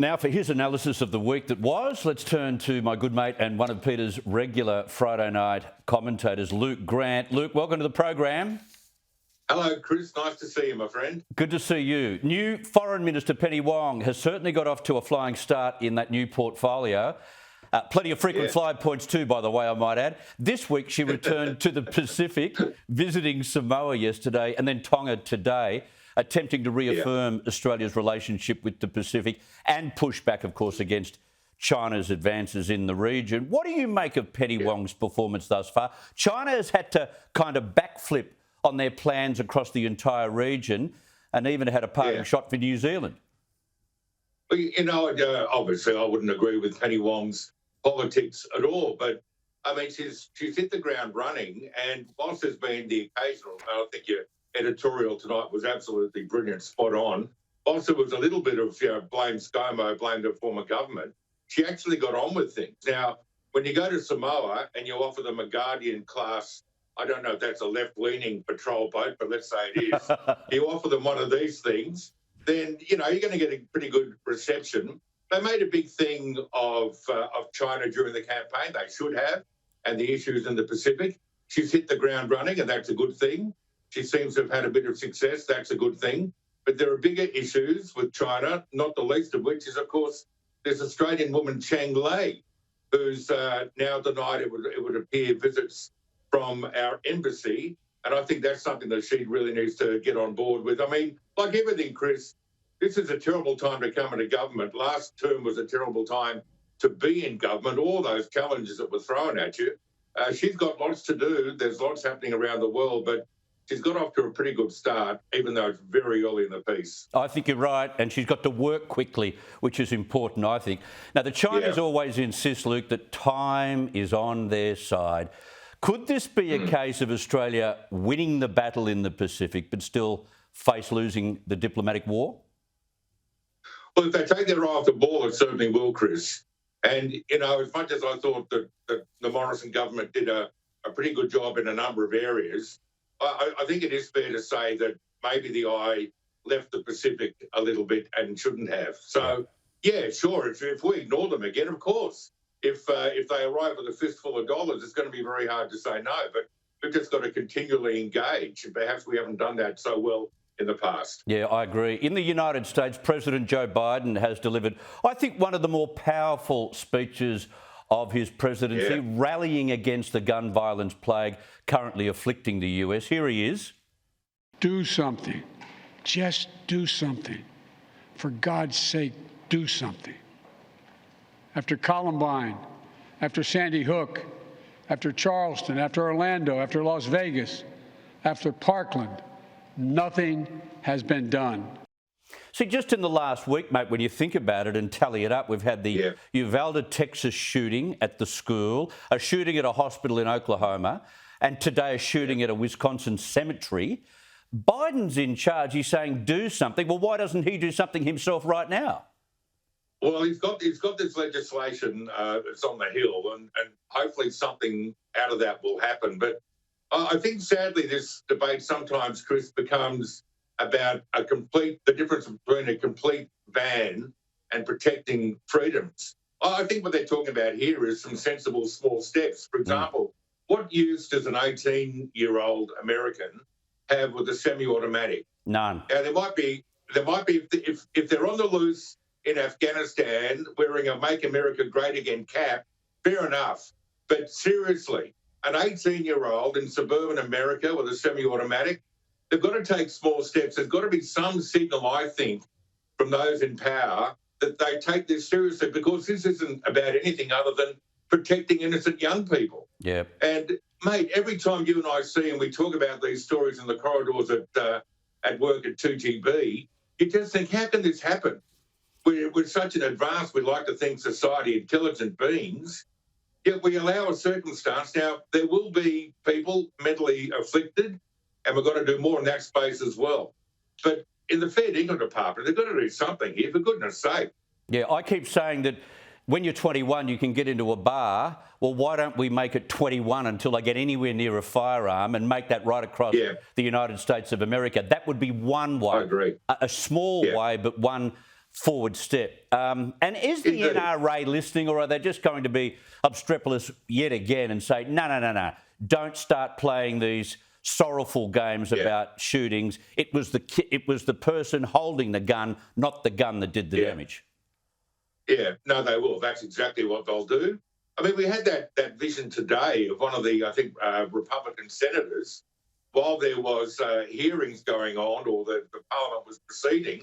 Now for his analysis of the week that was, let's turn to my good mate and one of Peter's regular Friday night commentators, Luke Grant. Luke, welcome to the program. Hello, Chris. Nice to see you, my friend. Good to see you. New Foreign Minister Penny Wong has certainly got off to a flying start in that new portfolio. Plenty of frequent flyer points too, by the way, I might add. This week she returned to the Pacific, visiting Samoa yesterday and then Tonga today, attempting to reaffirm Australia's relationship with the Pacific and push back, of course, against China's advances in the region. What do you make of Penny Wong's performance thus far? China has had to kind of backflip on their plans across the entire region and even had a parting shot for New Zealand. Well, you know, obviously I wouldn't agree with Penny Wong's politics at all, but I mean, she's hit the ground running, and whilst there's been the occasional, I think your editorial tonight was absolutely brilliant, spot on. Whilst there was a little bit of, blame ScoMo, blame the former government, she actually got on with things. Now, when you go to Samoa and you offer them a Guardian class, I don't know if that's a left-leaning patrol boat, but let's say it is, you offer them one of these things, then, you're going to get a pretty good reception. They made a big thing of China during the campaign. They should have, and the issues in the Pacific. She's hit the ground running, and that's a good thing. She seems to have had a bit of success. That's a good thing. But there are bigger issues with China, not the least of which is, of course, there's Australian woman Cheng Lei, who's now denied, it would appear, visits from our embassy. And I think that's something that she really needs to get on board with. I mean, like everything, Chris, this is a terrible time to come into government. Last term was a terrible time to be in government, all those challenges that were thrown at you. She's got lots to do. There's lots happening around the world, but she's got off to a pretty good start, even though it's very early in the piece. I think you're right, and she's got to work quickly, which is important, I think. Now, the Chinese always insist, Luke, that time is on their side. Could this be a case of Australia winning the battle in the Pacific but still face losing the diplomatic war? Well, if they take their eye off the ball, it certainly will, Chris. And, as much as I thought that the Morrison government did a pretty good job in a number of areas, I think it is fair to say that maybe the eye left the Pacific a little bit and shouldn't have. So, sure, if we ignore them again, of course, if they arrive with a fistful of dollars, it's going to be very hard to say no. But we've just got to continually engage, and perhaps we haven't done that so well in the past. Yeah, I agree. In the United States, President Joe Biden has delivered, I think, one of the more powerful speeches of his presidency, rallying against the gun violence plague currently afflicting the US. Here he is. Do something. Just do something. For God's sake, do something. After Columbine, after Sandy Hook, after Charleston, after Orlando, after Las Vegas, after Parkland, nothing has been done. See, just in the last week, mate, when you think about it and tally it up, we've had the Uvalde, Texas shooting at the school, a shooting at a hospital in Oklahoma, and today a shooting at a Wisconsin cemetery. Biden's in charge. He's saying do something. Well, why doesn't he do something himself right now? Well, he's got this legislation that's on the Hill, and hopefully something out of that will happen. But I think, sadly, this debate sometimes, Chris, becomes about the difference between a complete ban and protecting freedoms. I think what they're talking about here is some sensible small steps. For example, what use does an 18-year-old American have with a semi-automatic? None. Now, there might be if they're on the loose in Afghanistan wearing a Make America Great Again cap, fair enough. But seriously, an 18-year-old in suburban America with a semi-automatic, they've got to take small steps. There's got to be some signal, I think, from those in power that they take this seriously, because this isn't about anything other than protecting innocent young people. Yeah. And, mate, every time you and I see and we talk about these stories in the corridors at work at 2GB, you just think, how can this happen? We're such an advanced, we like to think, society, intelligent beings, yet we allow a circumstance. Now, there will be people mentally afflicted, and we've got to do more in that space as well. But in the Fair Dinkum Department, they've got to do something here, for goodness sake. Yeah, I keep saying that when you're 21, you can get into a bar. Well, why don't we make it 21 until they get anywhere near a firearm and make that right across the United States of America? That would be one way. I agree. A small way, but one forward step. And is the Indeed. NRA listening, or are they just going to be obstreperous yet again and say, no, don't start playing these sorrowful games about shootings. It was the person holding the gun, not the gun, that did the damage. Yeah, no, they will. That's exactly what they'll do. I mean, we had that vision today of one of the, I think, Republican senators, while there was hearings going on or the Parliament was proceeding,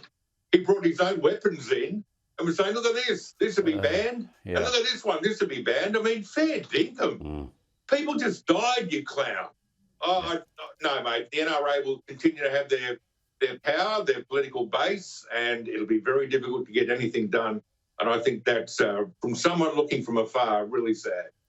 he brought his own weapons in and was saying, look at this would be banned. And look at this one, this would be banned. I mean, fair dinkum. People just died, you clown. No, mate, the NRA will continue to have their power, their political base, and it'll be very difficult to get anything done. And I think that's, from someone looking from afar, really sad.